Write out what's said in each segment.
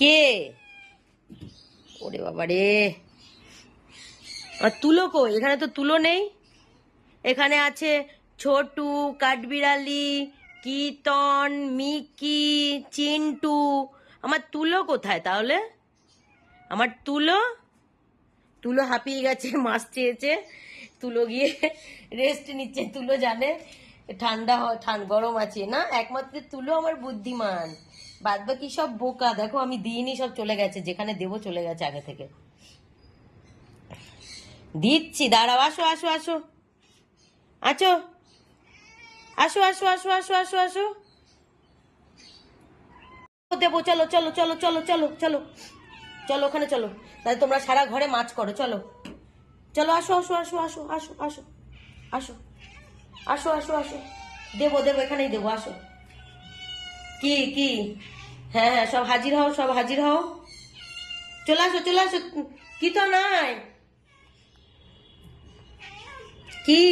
কে? ওরে বাবা রে, আর তুলো কই? এখানে তো তুলো নেই। এখানে আছে ছোটু, কাঠবিড়ালি, কীর্তন, মিকি, চিন্টু। আমার তুলো কোথায় তাহলে? আমার তুলো, তুলো হাঁপিয়ে গেছে, মাছ চেয়েছে। তুলো গিয়ে রেস্ট নিচ্ছে। তুলো জানে ঠান্ডা হয়, গরম আছে না। একমাত্র তুলো আমার বুদ্ধিমান, বাদ বাকি সব বোকা। দেখো আমি দিইনি, সব চলে গেছে, যেখানে দেবো চলে গেছে আগে থেকে। দিচ্ছি, দাঁড়াও। আসো আসো আসো, আছো, আসো আসো আসো আসো আসো আসো, দেবো। চলো চলো চলো চলো চলো চলো চলো, ওখানে চলো। তাহলে তোমরা সারা ঘরে মাছ করো। চলো চলো, আসো আসো আসো আসো আসো আসো আসো আসো আসো আসো, দেবো দেবো, এখানেই দেবো। আসো। কি কি? হ্যাঁ হ্যাঁ, সব হাজির হও, সব হাজির হও। চলে আসো চলে আসো। কি তো নাই? কি?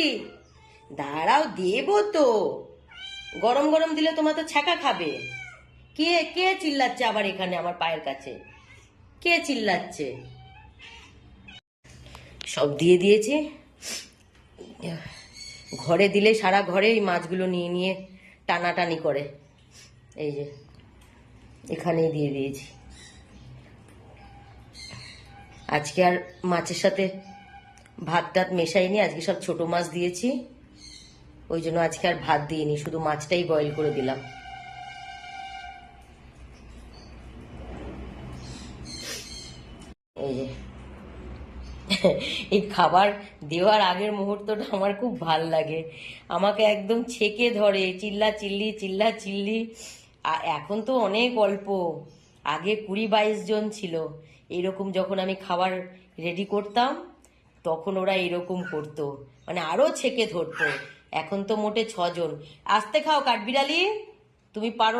দাঁড়াও, দেবো তো। গরম গরম দিলে তোমরা তো ছ্যাঁকা খাবে। কে কে চিল্লাচ্ছে আবার এখানে আমার পায়ের কাছে? কে চিল্লাচ্ছে? সব দিয়ে দিয়েছি। ঘরে দিলে সারা ঘরে এই মাছগুলো নিয়ে নিয়ে টানাটানি করে। এই যে এখানেই দিয়ে দিয়েছি। আজকে আর মাছের সাথে ভাত টাত মেশাইনি, আজকে সব ছোট মাছ দিয়েছি। ওই জন্য আজকে আর ভাত দিইনি, শুধু মাছটাই বয়েল করে দিলাম। এই যে এই খাবার দেওয়ার আগের মুহূর্তটা আমার খুব ভাল লাগে। আমাকে একদম ছেকে ধরে, চিল্লা চিল্লি চিল্লা চিল্লি। এখন তো অনেক অল্প, আগে 20-22 জন ছিল। এইরকম যখন আমি খাবার রেডি করতাম তখন ওরা এরকম করতো, মানে আরো ছেকে ধরতো। এখন তো মোটে 6 জন। আস্তে খাও কাঠবিড়ালি, তুমি পারো।